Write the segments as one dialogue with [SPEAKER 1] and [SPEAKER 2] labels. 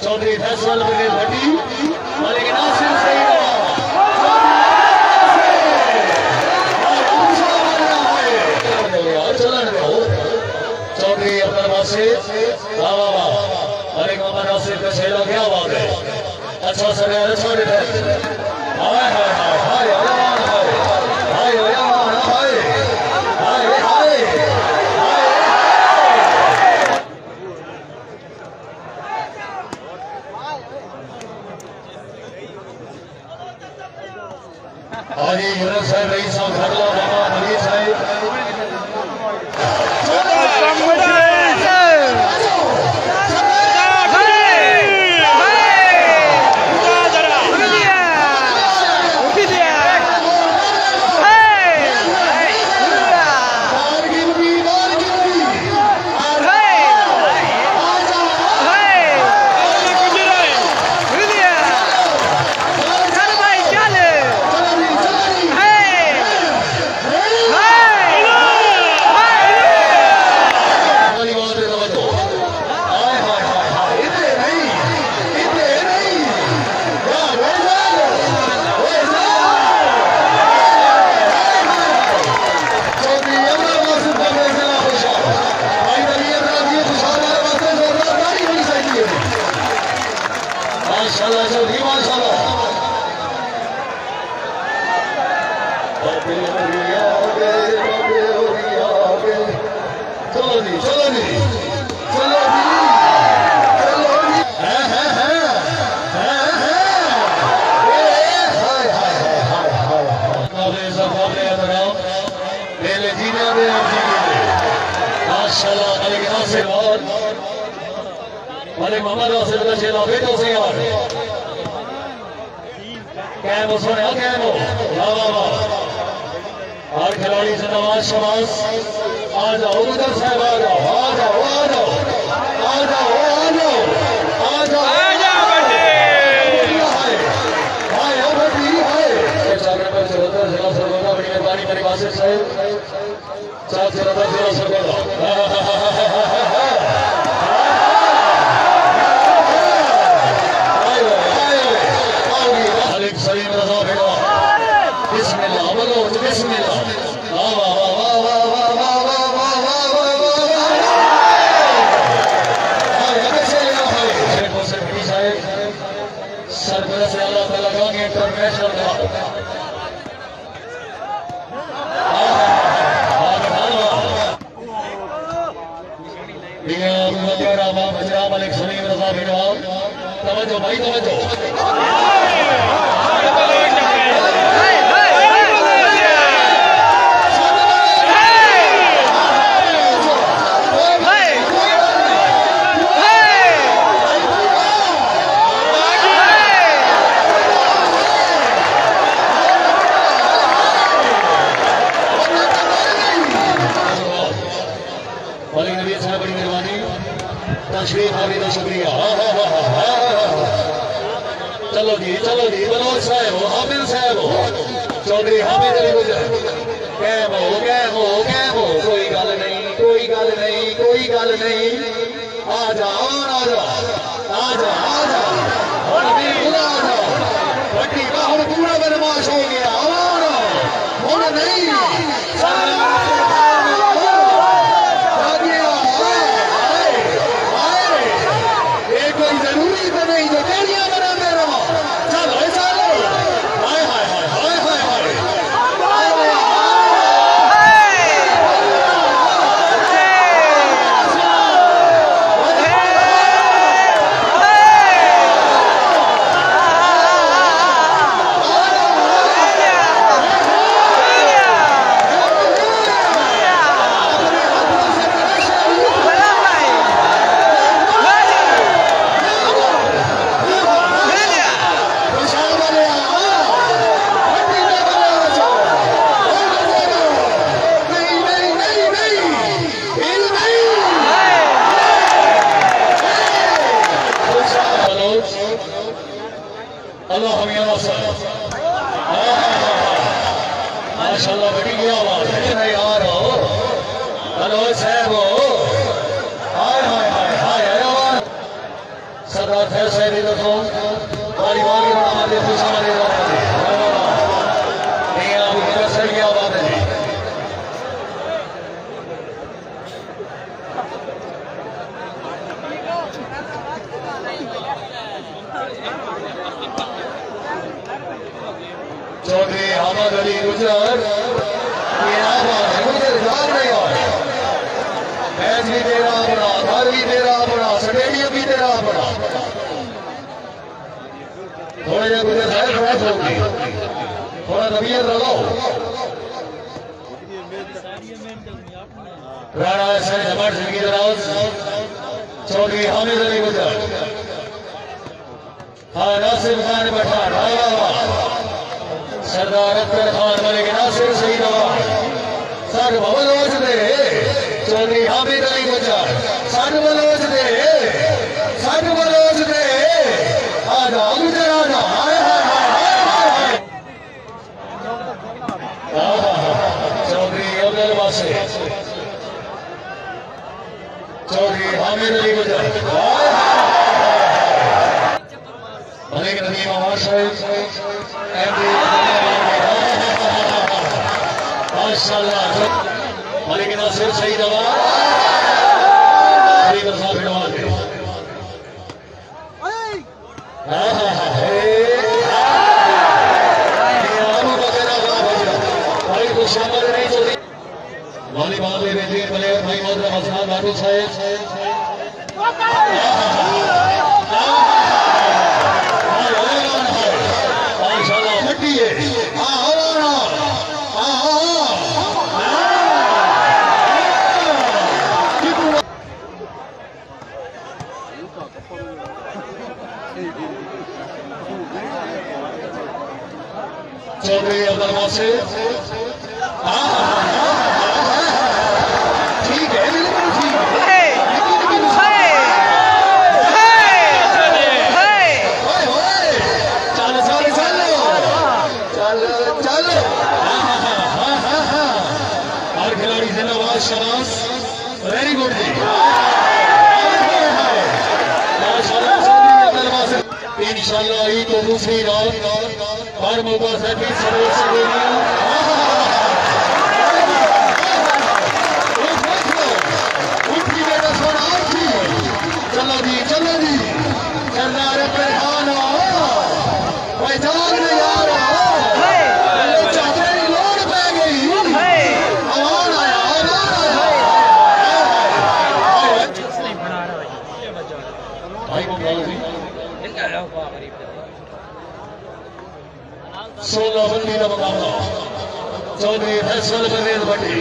[SPEAKER 1] Chaudhary Faisal brigade भट्टी मलिक नासिर सईद चौधरी अब्दुल बासित वाह वाह वाह मलिक मोहम्मद नासिर का छेड़ा क्या बात है अच्छा सर अच्छा डिफेंस हाय हाय हाय हाय हाय हाय हाय हाय हाजी यूनुस साहब रईस साहब खड़ला बाबा मलिक साहब मलिक मोहम्मद नासिर का छेड़ा बेटो से यार कैमो सोने कैमो वाह वाह वाह हर खिलाड़ी से नवाज शबाज आ जाओ उधर साहब आ जाओ आ जाओ आ जाओ आ जाओ आ जाओ आ जाओ आ जाओ हाय हाय भट्टी हाय चाकर पर चलता जिला सरगोदा बड़ी मेहरबानी मेरे वासिफ साहब चाक चलता जिला सरगोदा सरपंच से अल्लाह ताला का इंटरनेशनल मलिक सलीम रजा भिड़वाल तवज्जो भाई तवज्जो शुक्रिया चलो जी मनोज साहब हामिद साहब चौधरी हामिद अली गुजर कैम हो कोई गल नहीं आ जा भट्टी का हम पूरा बदमाश हो गया हूं नहीं माशाल्लाह बड़ी क्या बात है यार हेलो साहब हाय हाय हाय हाय हाय सरदार फैसले दे दो वाली वाली बना दे खुश हमारे नहीं आप मेरा सर क्या बात है चौधरी अहमद अली गुजर गुजर जान नहीं और मैच भी तेरा अपना घर भी तेरा अपना स्टेडियम भी तेरा अपना थोड़े जगह गुजर है फ्रेश होगी थोड़ा तबीयत लगाओ राणा से जमात सिंह की तरफ चौधरी हामिद अली गुजर हाँ नासिर खान पठान सरदार अख्तर खान मलिक नासिर सईद सर बलोच दे चौधरी हामिद अली गुजर सर बलोच दे आजा गुजर आजा हाय हाय हाय चौधरी अब्दुल वासे चौधरी हामिद अली गुजर मलिक नदीम आवाज माशाल्लाह मलिक नासिर सईद वॉलीबॉल में बेहतरीन प्लेयर भाई मोहम्मद हसन लाडू साहब माशाल्लाह मट्टी है चौधरी अब्दुल वासिफ ठीक है बिल्कुल ठीक है चल चल चल चल चल हर खिलाड़ी जिंदाबाद शाबाश वेरी गुड जी इंशाल्लाह ये तो दूसरी रात हर मौका से भी सर्विस चलो जी सरदार प्रधान पहचान नहीं आ रहा चादर की लोड़ पै गई भाई को 16 बंदी का मुकाबला चौधरी फैसल परवेज भट्टी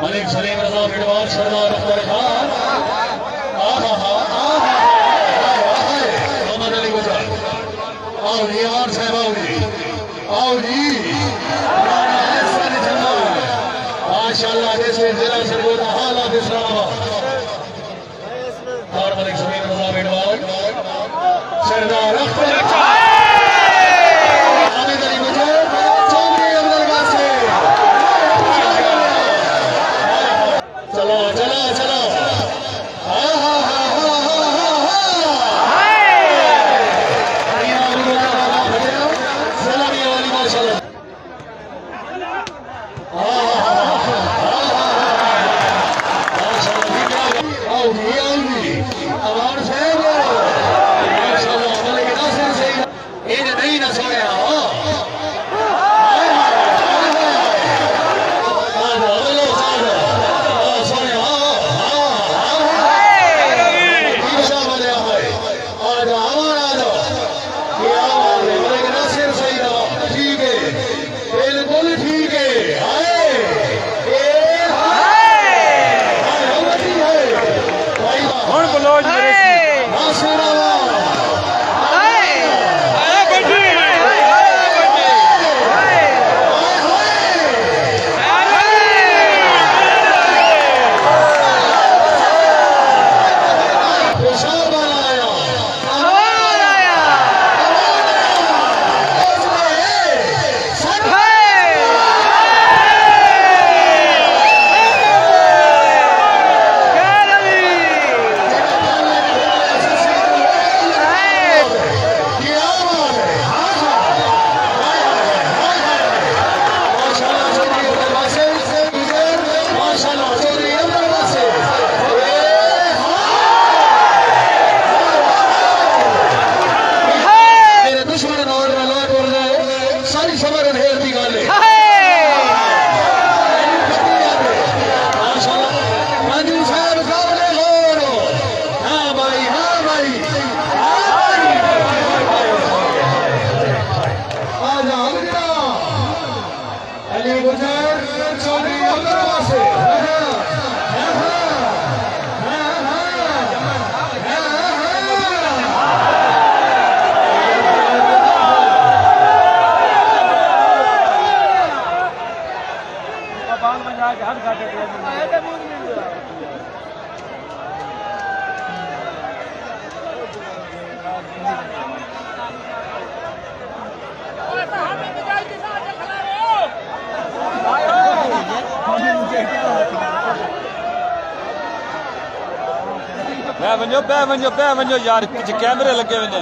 [SPEAKER 1] मलिक सलीम रजा बिडवार सरदार अख्तर खान मोहम्मद अली गुजर आओ जी और साहब आओ जी माशाल्लाह जैसे जिला सरगोदा हालात इस्लामाबाद और मलिक सलीम रजा बिडवार सरदार अख्तर हामिद अली गुजर चौधरी अब्दुल वासिफ चलो चलो चलो सलामी वाली माशाल्लाह आओ जी आवाज है माशाल्लाह मलिक नासिर सईद
[SPEAKER 2] बह वञो यार कुछ कैमरे लगे वञे